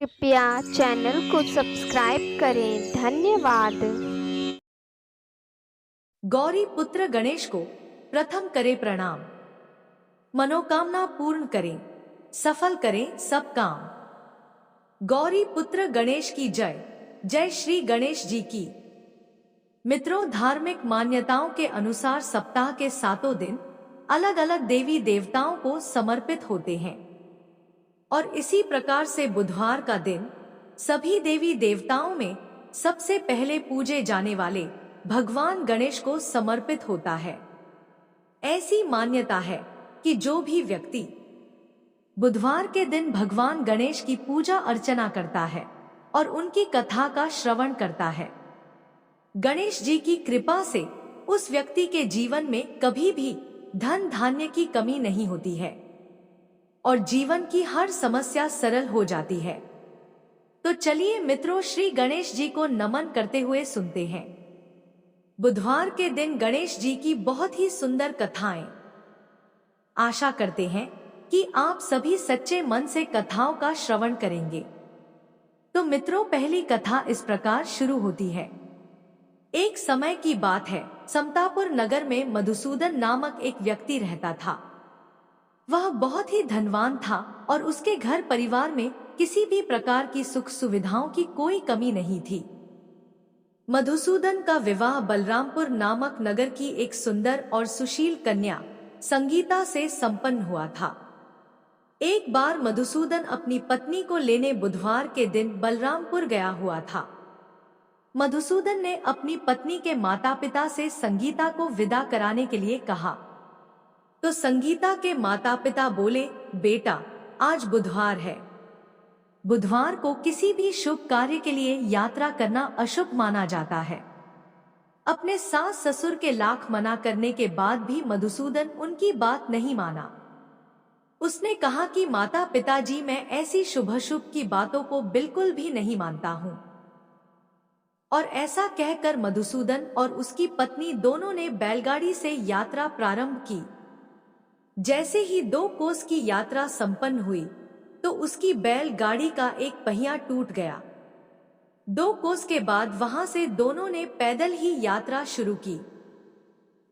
कृपया चैनल को सब्सक्राइब करें। धन्यवाद। गौरी पुत्र गणेश को प्रथम करे प्रणाम। मनोकामना पूर्ण करें, सफल करें सब काम। गौरी पुत्र गणेश की जय। जय श्री गणेश जी की। मित्रों, धार्मिक मान्यताओं के अनुसार सप्ताह के 7 दिन अलग अलग देवी देवताओं को समर्पित होते हैं और इसी प्रकार से बुधवार का दिन सभी देवी देवताओं में सबसे पहले पूजे जाने वाले भगवान गणेश को समर्पित होता है। ऐसी मान्यता है कि जो भी व्यक्ति बुधवार के दिन भगवान गणेश की पूजा अर्चना करता है और उनकी कथा का श्रवण करता है, गणेश जी की कृपा से उस व्यक्ति के जीवन में कभी भी धन धान्य की कमी नहीं होती है और जीवन की हर समस्या सरल हो जाती है। तो चलिए मित्रों, श्री गणेश जी को नमन करते हुए सुनते हैं बुधवार के दिन गणेश जी की बहुत ही सुंदर कथाएं। आशा करते हैं कि आप सभी सच्चे मन से कथाओं का श्रवण करेंगे। तो मित्रों, पहली कथा इस प्रकार शुरू होती है। एक समय की बात है, समतापुर नगर में मधुसूदन नामक एक व्यक्ति रहता था। वह बहुत ही धनवान था और उसके घर परिवार में किसी भी प्रकार की सुख सुविधाओं की कोई कमी नहीं थी। मधुसूदन का विवाह बलरामपुर नामक नगर की एक सुंदर और सुशील कन्या संगीता से संपन्न हुआ था। एक बार मधुसूदन अपनी पत्नी को लेने बुधवार के दिन बलरामपुर गया हुआ था। मधुसूदन ने अपनी पत्नी के माता पिता से संगीता को विदा कराने के लिए कहा, तो संगीता के माता पिता बोले, बेटा आज बुधवार है। बुधवार को किसी भी शुभ कार्य के लिए यात्रा करना अशुभ माना जाता है। अपने सास ससुर के लाख मना करने के बाद भी मधुसूदन उनकी बात नहीं माना। उसने कहा कि माता पिताजी, मैं ऐसी शुभ अशुभ की बातों को बिल्कुल भी नहीं मानता हूँ। और ऐसा कहकर मधुसूदन और उसकी पत्नी दोनों ने बैलगाड़ी से यात्रा प्रारंभ की। जैसे ही 2 कोस की यात्रा संपन्न हुई तो उसकी बैलगाड़ी का एक पहिया टूट गया। 2 कोस के बाद वहां से दोनों ने पैदल ही यात्रा शुरू की।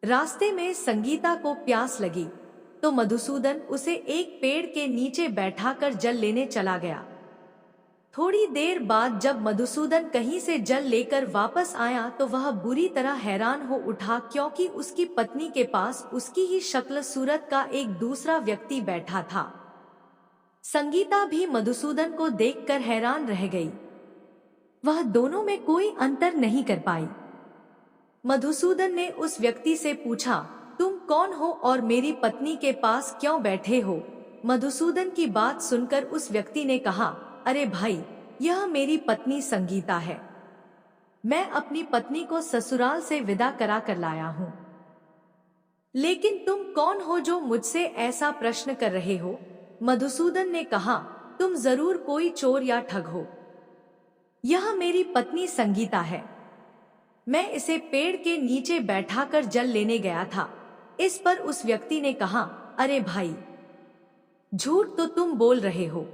रास्ते में संगीता को प्यास लगी तो मधुसूदन उसे एक पेड़ के नीचे बैठाकर जल लेने चला गया। थोड़ी देर बाद जब मधुसूदन कहीं से जल लेकर वापस आया तो वह बुरी तरह हैरान हो उठा, क्योंकि उसकी पत्नी के पास उसकी ही शक्ल सूरत का एक दूसरा व्यक्ति बैठा था। संगीता भी मधुसूदन को देखकर हैरान रह गई। वह दोनों में कोई अंतर नहीं कर पाई। मधुसूदन ने उस व्यक्ति से पूछा, तुम कौन हो और मेरी पत्नी के पास क्यों बैठे हो? मधुसूदन की बात सुनकर उस व्यक्ति ने कहा, अरे भाई, यह मेरी पत्नी संगीता है। मैं अपनी पत्नी को ससुराल से विदा करा कर लाया हूँ। लेकिन तुम कौन हो जो मुझसे ऐसा प्रश्न कर रहे हो? मधुसूदन ने कहा, तुम जरूर कोई चोर या ठग हो। यह मेरी पत्नी संगीता है। मैं इसे पेड़ के नीचे बैठाकर जल लेने गया था। इस पर उस व्यक्ति ने कहा, अरे भाई, झूठ तो तुम बोल रहे हो।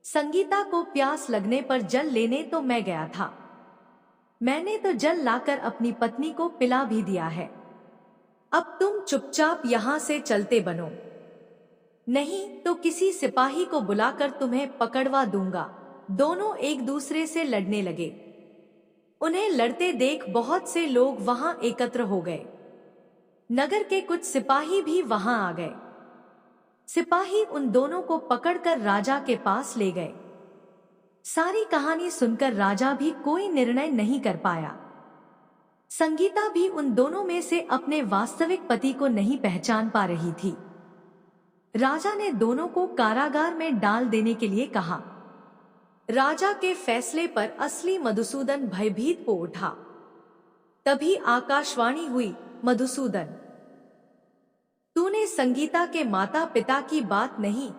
संगीता को प्यास लगने पर जल लेने तो मैं गया था। मैंने तो जल लाकर अपनी पत्नी को पिला भी दिया है। अब तुम चुपचाप यहाँ से चलते बनो, नहीं तो किसी सिपाही को बुलाकर तुम्हें पकड़वा दूंगा। दोनों एक दूसरे से लड़ने लगे। उन्हें लड़ते देख बहुत से लोग वहां एकत्र हो गए। नगर के कुछ सिपाही भी वहां आ गए। सिपाही उन दोनों को पकड़कर राजा के पास ले गए। सारी कहानी सुनकर राजा भी कोई निर्णय नहीं कर पाया। संगीता भी उन दोनों में से अपने वास्तविक पति को नहीं पहचान पा रही थी। राजा ने दोनों को कारागार में डाल देने के लिए कहा। राजा के फैसले पर असली मधुसूदन भयभीत हो उठा। तभी आकाशवाणी हुई, मधुसूदन, तूने संगीता के माता पिता की बात नहीं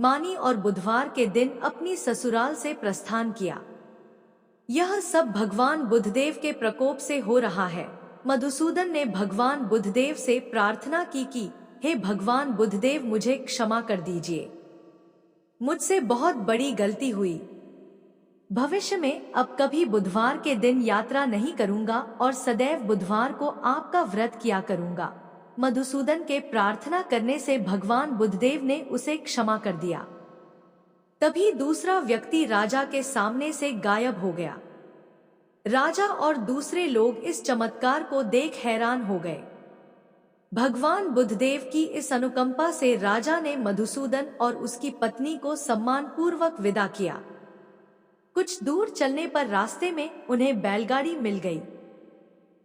मानी और बुधवार के दिन अपनी ससुराल से प्रस्थान किया। यह सब भगवान बुधदेव के प्रकोप से हो रहा है। मधुसूदन ने भगवान बुधदेव से प्रार्थना की कि हे भगवान बुधदेव, मुझे क्षमा कर दीजिए। मुझसे बहुत बड़ी गलती हुई। भविष्य में अब कभी बुधवार के दिन यात्रा नहीं करूंगा और सदैव बुधवार को आपका व्रत किया करूंगा। मधुसूदन के प्रार्थना करने से भगवान बुद्धदेव ने उसे क्षमा कर दिया। तभी दूसरा व्यक्ति राजा के सामने से गायब हो गया। राजा और दूसरे लोग इस चमत्कार को देख हैरान हो गए। भगवान बुद्धदेव की इस अनुकंपा से राजा ने मधुसूदन और उसकी पत्नी को सम्मान पूर्वक विदा किया। कुछ दूर चलने पर रास्ते में उन्हें बैलगाड़ी मिल गई।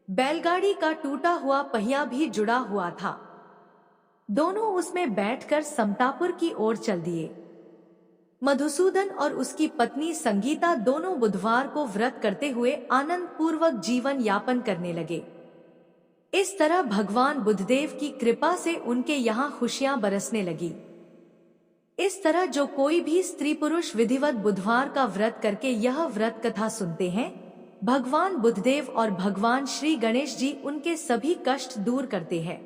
बैलगाड़ी का टूटा हुआ पहिया भी जुड़ा हुआ था। दोनों उसमें बैठकर समतापुर की ओर चल दिए। मधुसूदन और उसकी पत्नी संगीता दोनों बुधवार को व्रत करते हुए आनंद पूर्वक जीवन यापन करने लगे। इस तरह भगवान बुद्धदेव की कृपा से उनके यहाँ खुशियां बरसने लगी। इस तरह जो कोई भी स्त्री पुरुष विधिवत बुधवार का व्रत करके यह व्रत कथा सुनते हैं, भगवान बुद्धदेव और भगवान श्री गणेश जी उनके सभी कष्ट दूर करते हैं।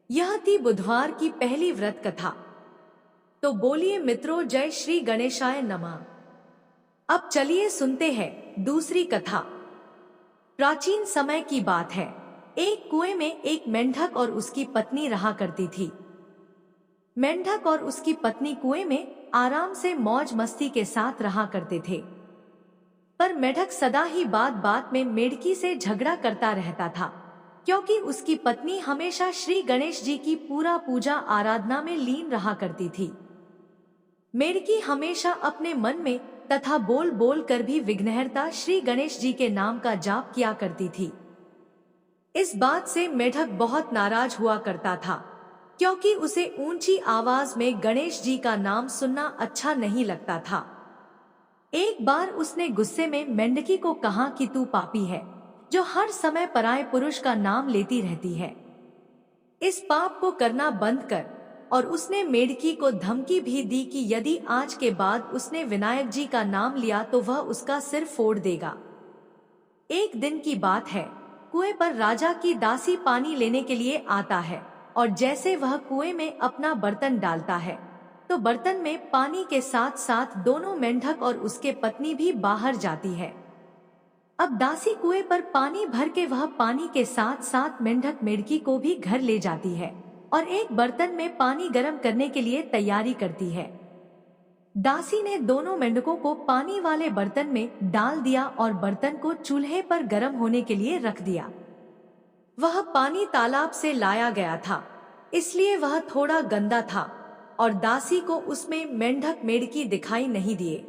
यह थी बुधवार की पहली व्रत कथा। तो बोलिए मित्रों, जय श्री गणेशाय नमः। अब चलिए सुनते हैं दूसरी कथा। प्राचीन समय की बात है। एक कुएं में एक मेंढक और उसकी पत्नी रहा करती थी। मेंढक और उसकी पत्नी कुएं में आराम से मौज मस्ती के साथ रहा करते थे। पर मेंढक सदा ही बात बात में मेढकी से झगड़ा करता रहता था, क्योंकि उसकी पत्नी हमेशा श्री गणेश जी की पूजा आराधना में लीन रहा करती थी। मेढकी हमेशा अपने मन में तथा बोल बोल कर भी विघ्नहर्ता श्री गणेश जी के नाम का जाप किया करती थी। इस बात से मेढक बहुत नाराज हुआ करता था, क्योंकि उसे ऊंची आवाज में गणेश जी का नाम सुनना अच्छा नहीं लगता था। एक बार उसने गुस्से में मेंढकी को कहा कि तू पापी है, जो हर समय पराये पुरुष का नाम लेती रहती है। इस पाप को करना बंद कर। और उसने मेढकी को धमकी भी दी कि यदि आज के बाद उसने विनायक जी का नाम लिया तो वह उसका सिर फोड़ देगा। एक दिन की बात है, कुएं पर राजा की दासी पानी लेने के लिए आता है, और जैसे वह कुएं में अपना बर्तन डालता है तो बर्तन में पानी के साथ साथ दोनों मेंढक और उसके पत्नी भी बाहर जाती है। अब दासी कुएं पर पानी भर के वह पानी के साथ साथ मेंढक मेढकी को भी घर ले जाती है और एक बर्तन में पानी गर्म करने के लिए तैयारी करती है। दासी ने दोनों मेंढकों को पानी वाले बर्तन में डाल दिया और बर्तन को चूल्हे पर गर्म होने के लिए रख दिया। वह पानी तालाब से लाया गया था, इसलिए वह थोड़ा गंदा था और दासी को उसमें मेंढक मेढकी दिखाई नहीं दिए।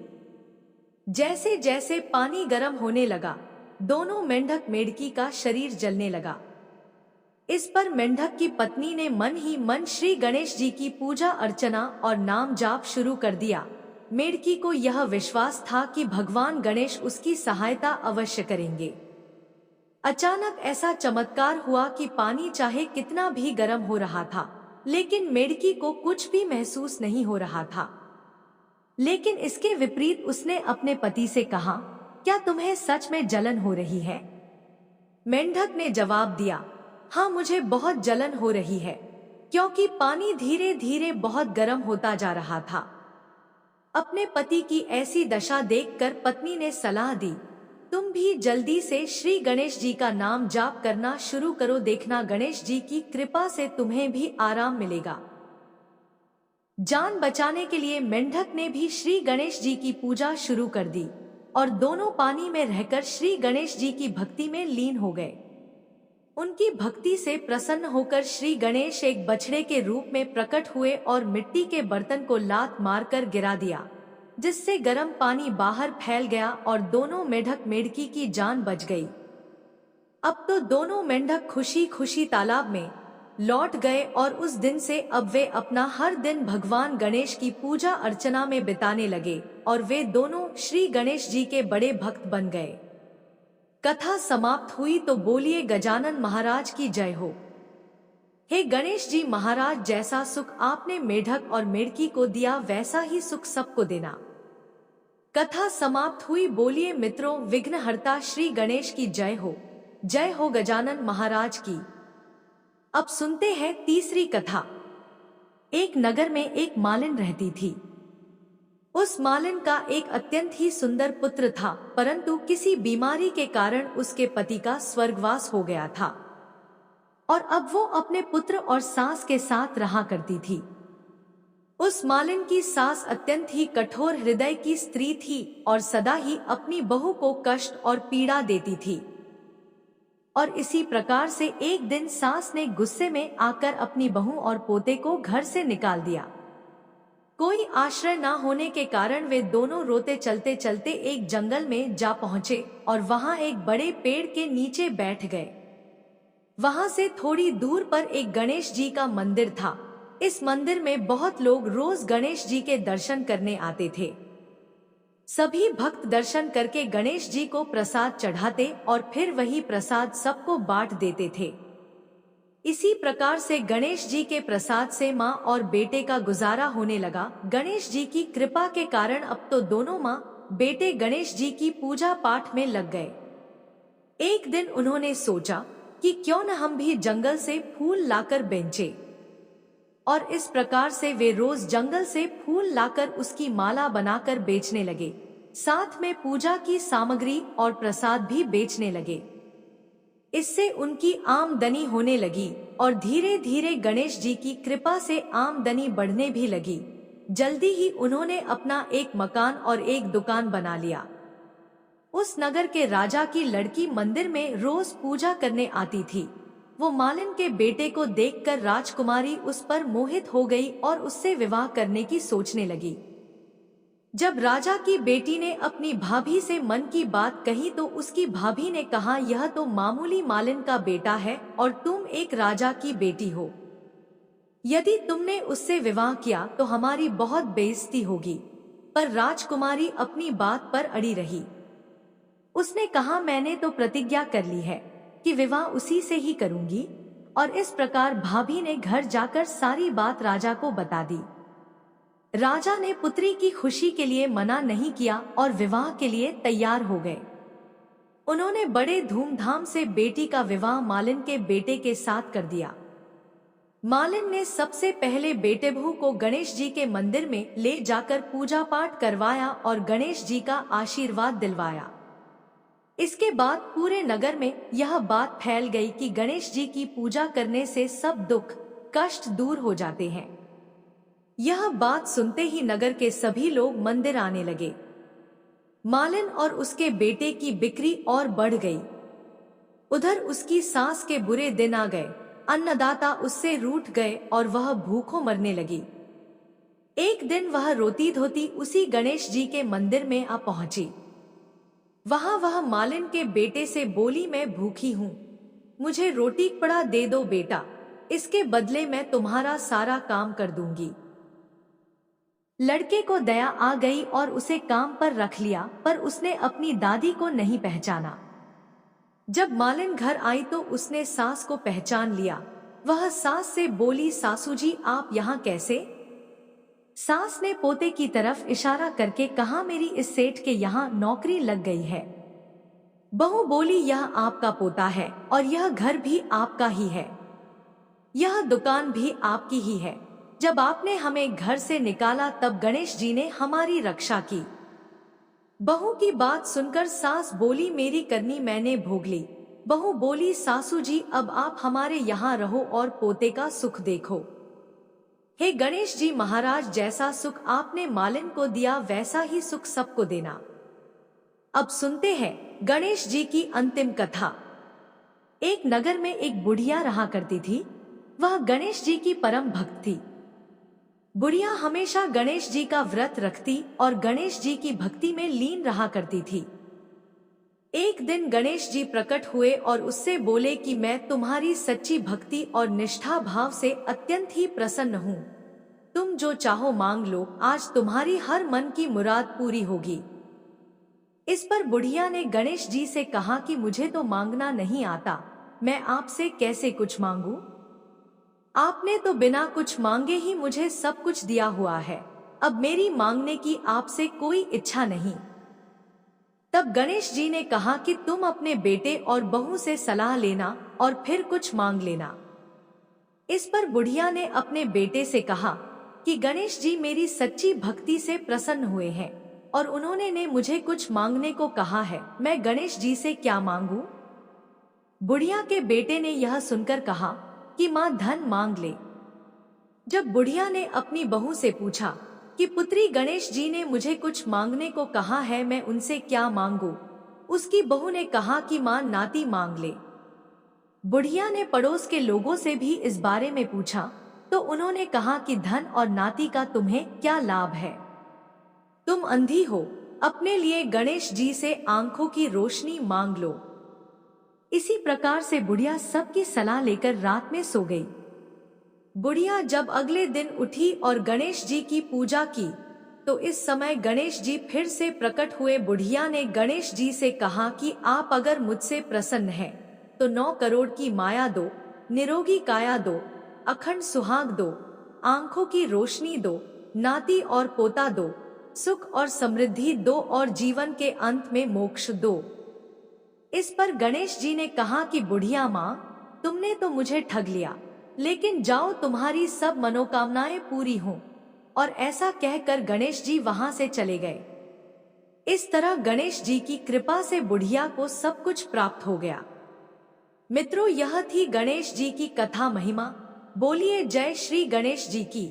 जैसे जैसे पानी गर्म होने लगा, दोनों मेंढक मेढकी का शरीर जलने लगा। इस पर मेंढक की पत्नी ने मन ही मन श्री गणेश जी की पूजा अर्चना और नाम जाप शुरू कर दिया। मेढकी को यह विश्वास था कि भगवान गणेश उसकी सहायता अवश्य करेंगे। अचानक ऐसा चमत्कार हुआ कि पानी चाहे कितना भी गर्म हो रहा था, लेकिन मेढकी को कुछ भी महसूस नहीं हो रहा था। लेकिन इसके विपरीत उसने अपने पति से कहा, क्या तुम्हें सच में जलन हो रही है? मेंढक ने जवाब दिया, हाँ, मुझे बहुत जलन हो रही है, क्योंकि पानी धीरे धीरे बहुत गर्म होता जा रहा था। अपने पति की ऐसी दशा देखकर पत्नी ने सलाह दी, तुम भी जल्दी से श्री गणेश जी का नाम जाप करना शुरू करो, देखना गणेश जी की कृपा से तुम्हें भी आराम मिलेगा। जान बचाने के लिए मेंढक ने भी श्री गणेश जी की पूजा शुरू कर दी और दोनों पानी में रहकर श्री गणेश जी की भक्ति में लीन हो गए। उनकी भक्ति से प्रसन्न होकर श्री गणेश एक बछड़े के रूप में प्रकट हुए और मिट्टी के बर्तन को लात मारकर गिरा दिया, जिससे गर्म पानी बाहर फैल गया और दोनों मेंढक मेढकी की जान बच गई। अब तो दोनों मेंढक खुशी खुशी तालाब में लौट गए और उस दिन से अब वे अपना हर दिन भगवान गणेश की पूजा अर्चना में बिताने लगे और वे दोनों श्री गणेश जी के बड़े भक्त बन गए। कथा समाप्त हुई तो बोलिए गजानन महाराज की जय हो। हे गणेश जी महाराज, जैसा सुख आपने मेढक और मेढकी को दिया वैसा ही सुख सबको देना। कथा समाप्त हुई। बोलिए मित्रों, विघ्नहर्ता श्री गणेश की जय हो। जय हो गजानन महाराज की। अब सुनते हैं तीसरी कथा। एक नगर में एक मालिन रहती थी। उस मालिन का एक अत्यंत ही सुंदर पुत्र था, परंतु किसी बीमारी के कारण उसके पति का स्वर्गवास हो गया था और अब वो अपने पुत्र और सास के साथ रहा करती थी। उस मालिन की सास अत्यंत ही कठोर हृदय की स्त्री थी और सदा ही अपनी बहू को कष्ट और पीड़ा देती थी। और इसी प्रकार से एक दिन सास ने गुस्से में आकर अपनी बहू और पोते को घर से निकाल दिया। कोई आश्रय न होने के कारण वे दोनों रोते चलते चलते एक जंगल में जा पहुंचे और वहां एक बड़े पेड़ के नीचे बैठ गए। वहां से थोड़ी दूर पर एक गणेश जी का मंदिर था। इस मंदिर में बहुत लोग रोज गणेश जी के दर्शन करने आते थे। सभी भक्त दर्शन करके गणेश जी को प्रसाद चढ़ाते और फिर वही प्रसाद सबको बांट देते थे। इसी प्रकार से गणेश जी के प्रसाद से माँ और बेटे का गुजारा होने लगा। गणेश जी की कृपा के कारण अब तो दोनों माँ बेटे गणेश जी की पूजा पाठ में लग गए। एक दिन उन्होंने सोचा कि क्यों न हम भी जंगल से फूल लाकर बेचें, और इस प्रकार से वे रोज जंगल से फूल लाकर उसकी माला बनाकर बेचने लगे। साथ में पूजा की सामग्री और प्रसाद भी बेचने लगे। इससे उनकी आमदनी होने लगी और धीरे धीरे गणेश जी की कृपा से आमदनी बढ़ने भी लगी। जल्दी ही उन्होंने अपना एक मकान और एक दुकान बना लिया। उस नगर के राजा की लड़की मंदिर में रोज पूजा करने आती थी। वो मालिन के बेटे को देखकर राजकुमारी उस पर मोहित हो गई और उससे विवाह करने की सोचने लगी। जब राजा की बेटी ने अपनी भाभी से मन की बात कही तो उसकी भाभी ने कहा, यह तो मामूली मालिन का बेटा है और तुम एक राजा की बेटी हो। यदि तुमने उससे विवाह किया तो हमारी बहुत बेइज्जती होगी। पर राजकुमारी अपनी बात पर अड़ी रही। उसने कहा, मैंने तो प्रतिज्ञा कर ली है कि विवाह उसी से ही करूंगी। और इस प्रकार भाभी ने घर जाकर सारी बात राजा को बता दी। राजा ने पुत्री की खुशी के लिए मना नहीं किया और विवाह के लिए तैयार हो गए। उन्होंने बड़े धूमधाम से बेटी का विवाह मालिन के बेटे के साथ कर दिया। मालिन ने सबसे पहले बेटे बहू को गणेश जी के मंदिर में ले जाकर पूजा पाठ करवाया और गणेश जी का आशीर्वाद दिलवाया। इसके बाद पूरे नगर में यह बात फैल गई कि गणेश जी की पूजा करने से सब दुख कष्ट दूर हो जाते हैं। यह बात सुनते ही नगर के सभी लोग मंदिर आने लगे। मालिन और उसके बेटे की बिक्री और बढ़ गई। उधर उसकी सास के बुरे दिन आ गए। अन्नदाता उससे रूठ गए और वह भूखों मरने लगी। एक दिन वह रोती धोती उसी गणेश जी के मंदिर में आ पहुंची। वहां वह मालिन के बेटे से बोली, मैं भूखी हूँ, मुझे रोटी कपड़ा दे दो बेटा, इसके बदले मैं तुम्हारा सारा काम कर दूंगी। लड़के को दया आ गई और उसे काम पर रख लिया, पर उसने अपनी दादी को नहीं पहचाना। जब मालिन घर आई तो उसने सास को पहचान लिया। वह सास से बोली, सासू जी आप यहाँ कैसे? सास ने पोते की तरफ इशारा करके कहा, मेरी इस सेठ के यहाँ नौकरी लग गई है। बहू बोली, यह आपका पोता है और यह घर भी आपका ही है, यह दुकान भी आपकी ही है। जब आपने हमें घर से निकाला तब गणेश जी ने हमारी रक्षा की। बहू की बात सुनकर सास बोली, मेरी करनी मैंने भोग ली। बहू बोली, सासू जी अब आप हमारे यहाँ रहो और पोते का सुख देखो। हे गणेश जी महाराज, जैसा सुख आपने मालिन को दिया वैसा ही सुख सबको देना। अब सुनते हैं गणेश जी की अंतिम कथा। एक नगर में एक बुढ़िया रहा करती थी। वह गणेश जी की परम भक्त थी। बुढ़िया हमेशा गणेश जी का व्रत रखती और गणेश जी की भक्ति में लीन रहा करती थी। एक दिन गणेश जी प्रकट हुए और उससे बोले कि मैं तुम्हारी सच्ची भक्ति और निष्ठा भाव से अत्यंत ही प्रसन्न हूँ। तुम जो चाहो मांग लो, आज तुम्हारी हर मन की मुराद पूरी होगी। इस पर बुढ़िया ने गणेश जी से कहा कि मुझे तो मांगना नहीं आता, मैं आपसे कैसे कुछ मांगू? आपने तो बिना कुछ मांगे ही मुझे सब कुछ दिया हुआ है। अब मेरी मांगने की आपसे कोई इच्छा नहीं। तब गणेश जी ने कहा कि तुम अपने बेटे और बहू से सलाह लेना और फिर कुछ मांग लेना। इस पर बुढ़िया ने अपने बेटे से कहा, कि गणेश जी मेरी सच्ची भक्ति से प्रसन्न हुए हैं और उन्होंने मुझे कुछ मांगने को कहा है। मैं गणेश जी से क्या मांगूं? बुढ़िया के बेटे ने यह सुनकर कहा कि माँ धन मांग ले। जब बुढ़िया ने अपनी बहू से पूछा कि पुत्री, गणेश जी ने मुझे कुछ मांगने को कहा है, मैं उनसे क्या मांगूं? उसकी बहू ने कहा कि माँ नाती मांग ले। बुढ़िया ने पड़ोस के लोगों से भी इस बारे में पूछा तो उन्होंने कहा कि धन और नाती का तुम्हें क्या लाभ है? तुम अंधी हो, अपने लिए गणेश जी से आंखों की रोशनी मांग लो। इसी प्रकार से बुढ़िया सबकी सलाह लेकर रात में सो गई। बुढ़िया जब अगले दिन उठी और गणेश जी की पूजा की तो इस समय गणेश जी फिर से प्रकट हुए। बुढ़िया ने गणेश जी से कहा कि आप अगर मुझसे प्रसन्न हैं तो 9 करोड़ की माया दो, निरोगी काया दो, अखंड सुहाग दो, आंखों की रोशनी दो, नाती और पोता दो, सुख और समृद्धि दो और जीवन के अंत में मोक्ष दो। इस पर गणेश जी ने कहा कि बुढ़िया माँ, तुमने तो मुझे ठग लिया, लेकिन जाओ तुम्हारी सब मनोकामनाएं पूरी हों। और ऐसा कहकर गणेश जी वहां से चले गए। इस तरह गणेश जी की कृपा से बुढ़िया को सब कुछ प्राप्त हो गया। मित्रों, यह थी गणेश जी की कथा महिमा। बोलिए जय श्री गणेश जी की।